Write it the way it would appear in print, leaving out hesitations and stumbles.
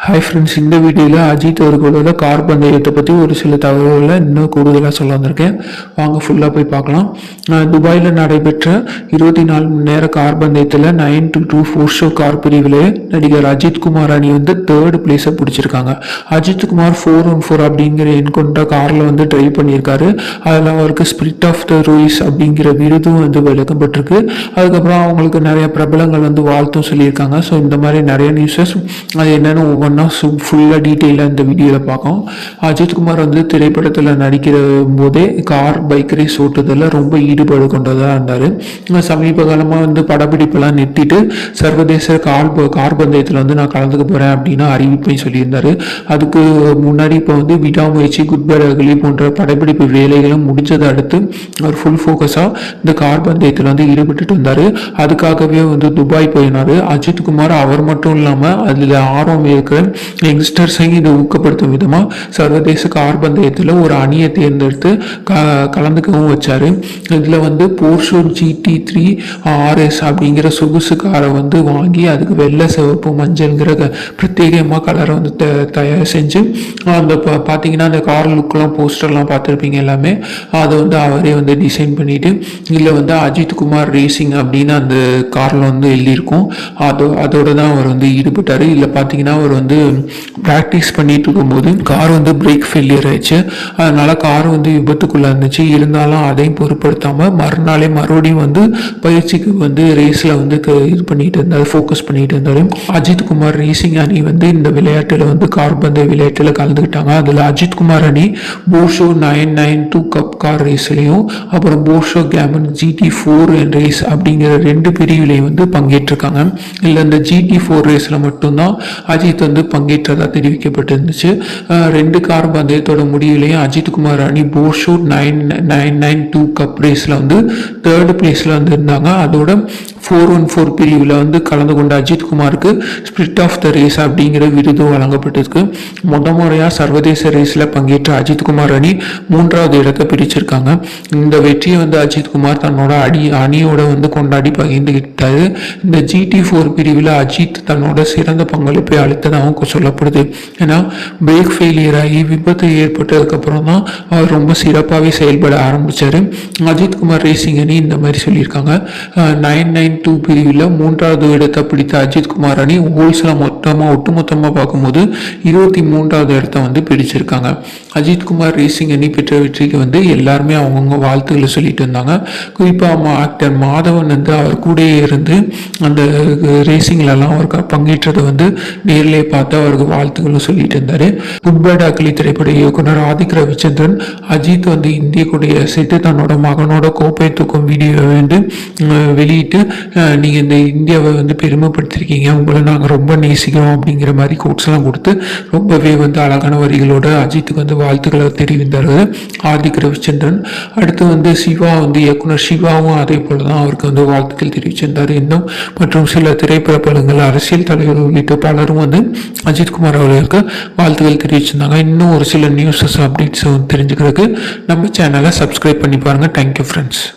Hi friends, இந்த வீடியோவில் அஜித் அவர்களோட கார் பந்தயத்தை பற்றி ஒரு சில தகவல்களை இன்னும் கூடுதலாக சொல்ல வந்திருக்கேன். வாங்க ஃபுல்லாக போய் பார்க்கலாம். துபாயில் நடைபெற்ற 24 மணி நேர கார் பந்தயத்தில் 9-2 4 ஷோ கார் பிரிவில் நடிகர் அஜித் குமார் அணி வந்து 3rd பிளேஸை பிடிச்சிருக்காங்க. அஜித் குமார் 414 அப்படிங்கிற எண் கொண்ட காரில் வந்து ட்ரைவ் பண்ணியிருக்காரு. அதில் அவருக்கு ஸ்பிரிட் ஆஃப் த ரூயிஸ் அப்படிங்கிற விருதும் வந்து விளக்கப்பட்டிருக்கு. அதுக்கப்புறம் அவங்களுக்கு நிறைய பிரபலங்கள் வந்து வாழ்த்தும் சொல்லியிருக்காங்க. ஸோ இந்த மாதிரி நிறைய நியூஸஸ் அது என்னென்னு ஒவ்வொன்றா ஃபுல்லாக டீட்டெயிலாக இந்த வீடியோவில் பார்க்கோம். அஜித்குமார் வந்து திரைப்படத்தில் நடிக்கிற போதே கார் பைக் ரேஸ் ஓட்டுதலில் ரொம்ப ஈடுபாடு கொண்டதாக இருந்தார். சமீப காலமாக வந்து படப்பிடிப்பெல்லாம் நிறுத்திட்டு சர்வதேச கார் பந்தயத்தில் வந்து நான் கலந்துக்க போகிறேன் அப்படின்னு அறிவிப்பை சொல்லியிருந்தார். அதுக்கு முன்னாடி இப்போ வந்து விடாமுயற்சி, குட் பை அகலி போன்ற படப்பிடிப்பு வேலைகளும் முடிஞ்சதை அடுத்து அவர் ஃபுல் ஃபோக்கஸாக இந்த கார் பந்தயத்தில் வந்து ஈடுபட்டு வந்தார். அதுக்காகவே வந்து துபாய் போயினார். அஜித்குமார் அவர் மட்டும் இல்லாமல் அதில் ஆர்வம் இருக்கிற யங்ஸ்டர்ஸையும் இதை ஊக்கப்படுத்தும் விதமாக சர்வதேச கார் பந்தயத்தில் ஒரு அணியை தேர்ந்தெடுத்து கலந்துக்கவும் வச்சார். இதில் வந்து போர்ஷோ GT3 RS அப்படிங்கிற சொகுசு காரை வந்து வாங்கி அதுக்கு வெள்ளை, சிவப்பு, மஞ்சள்ங்கிற பிரத்யேகமாக கலரை வந்து தயார் செஞ்சு அந்த பார்த்தீங்கன்னா அந்த கார் லுக்கெலாம் போஸ்டர்லாம் பார்த்துருப்பீங்க எல்லாமே. அதை வந்து அவரே வந்து டிசைன் பண்ணிவிட்டு இதில் வந்து அஜித்குமார் ரேசிங் அப்படின்னு அந்த காரில் வந்து எழுதியிருக்கும். அதோட தான் அவர் வந்து ஈடுபட்டார். இதில் பார்த்தீங்கன்னா அவர் வந்து ப்ராக்டிஸ் பண்ணிட்டு இருக்கும்போது கார் வந்து பிரேக் ஃபெயிலியர் ஆயிடுச்சு. அதனால கார் வந்து விபத்துக்குள்ளே இருந்துச்சு. இருந்தாலும் அதையும் பொருட்படுத்தாமல் மறுநாளே மறுபடியும் வந்து பயிற்சிக்கு வந்து ரேஸில் வந்து இது பண்ணிட்டு இருந்தார், ஃபோக்கஸ் பண்ணிட்டு இருந்தார். அஜித்குமார் ரேசிங் அணி வந்து இந்த விளையாட்டில் வந்து கார் பந்தய விளையாட்டில் கலந்துக்கிட்டாங்க. அதில் அஜித்குமார் அணி போர்ஷோ 992 கப் கார் ரேஸ்லையும் அப்புறம் போர்ஷோ கேமன் GT4 ரேஸ் அப்படிங்கிற 2 பிரிவுலையும் வந்து பங்கேற்றிருக்காங்க. இல்லை இந்த GT4 ரேஸில் மட்டும்தான் அஜித் வந்து பங்கேற்றதா தெரிவிக்கப்பட்டிருந்துச்சு. 2 கார் பந்தயத்தோட முடிவிலையும் அஜித்குமார் அணி போர்ஷோ 992 கப் ரேஸில் வந்து 3rd பிளேஸில் வந்து இருந்தாங்க. அதோட 414 பிரிவில் வந்து கலந்து கொண்ட அஜித்குமாருக்கு ஸ்பிரிட் ஆஃப் த ரேஸ் அப்படிங்கிற விருது வழங்கப்பட்டிருக்கு. முறையாக சர்வதேச ரேஸில் பங்கேற்ற அஜித்குமார் அணி 3வது இடத்தை பிடிச்சிருக்காங்க. இந்த வெற்றியை வந்து அஜித்குமார் தன்னோட அணியோட வந்து கொண்டாடி பகிர்ந்துகிட்டாரு. இந்த GT4 பிரிவில் அஜித் தன்னோட சிறந்த பங்களிப்பை அளித்ததாகவும் சொல்லப்படுது. ஏன்னா பிரேக் ஃபெயிலியர் ஆகி விபத்து ஏற்பட்டதுக்கப்புறம் தான் அவர் ரொம்ப சிறப்பாகவே செயல்பட ஆரம்பித்தார். அஜித்குமார் ரேசிங் அணி இந்த மாதிரி சொல்லியிருக்காங்க. 992 பிரிவில் 3வது இடத்தை பிடித்த அஜித்குமார் அணி ஹோல்ஸில் ஒட்டுமொத்தமாக பார்க்கும்போது 23வது இடத்தை வந்து பிடிச்சிருக்காங்க. அஜித்குமார் ரேசிங் அணி பெற்ற வெற்றிக்கு வந்து எல்லாருமே அவங்கவுங்க வாழ்த்துக்களை சொல்லிட்டு இருந்தாங்க. குறிப்பாக ஆக்டர் மாதவன் வந்து அவர் கூட இருந்து அந்த ரேசிங்லலாம் அவர் பங்கேற்றதை வந்து நேரிலே பார்த்து அவருக்கு வாழ்த்துக்களும் சொல்லிட்டு இருந்தார். குட் பை அகலி திரைப்பட இயக்குனர் ஆதிக் ரவிச்சந்திரன் அஜித் வந்து இந்திய கொடியை சேர்த்து தன்னோட மகனோட கோப்பை தூக்கும் வீடியோவை வந்து வெளியிட்டு நீங்கள் இந்த இந்தியாவை வந்து பெருமைப்படுத்திருக்கீங்க, உங்களை நாங்கள் ரொம்ப நேசிக்கிறோம் அப்படிங்கிற மாதிரி கோட்ஸ்லாம் கொடுத்து ரொம்பவே வந்து அழகான வரிகளோட அஜித்துக்கு வந்து வாழ்த்துக்களை தெரிவித்தார்கள் ஆதிக் ரவிச்சந்திரன். அடுத்து வந்து சிவா வந்து இயக்குனர் சிவாவும் அதே போல தான் அவருக்கு வந்து வாழ்த்துக்கள் தெரிவிச்சிருந்தார். இன்னும் மற்றும் சில திரைப்படங்கள், அரசியல் தலைவர்கள் உள்ளிட்ட பலரும் வந்து அஜித்குமார் அவர்களுக்கு வாழ்த்துக்கள் தெரிவிச்சிருந்தாங்க. இன்னும் ஒரு சில நியூஸஸ் அப்டேட்ஸ் தெரிஞ்சுக்கிறதுக்கு நம்ம சேனலை சப்ஸ்கிரைப் பண்ணி பாருங்கள். Thank you friends.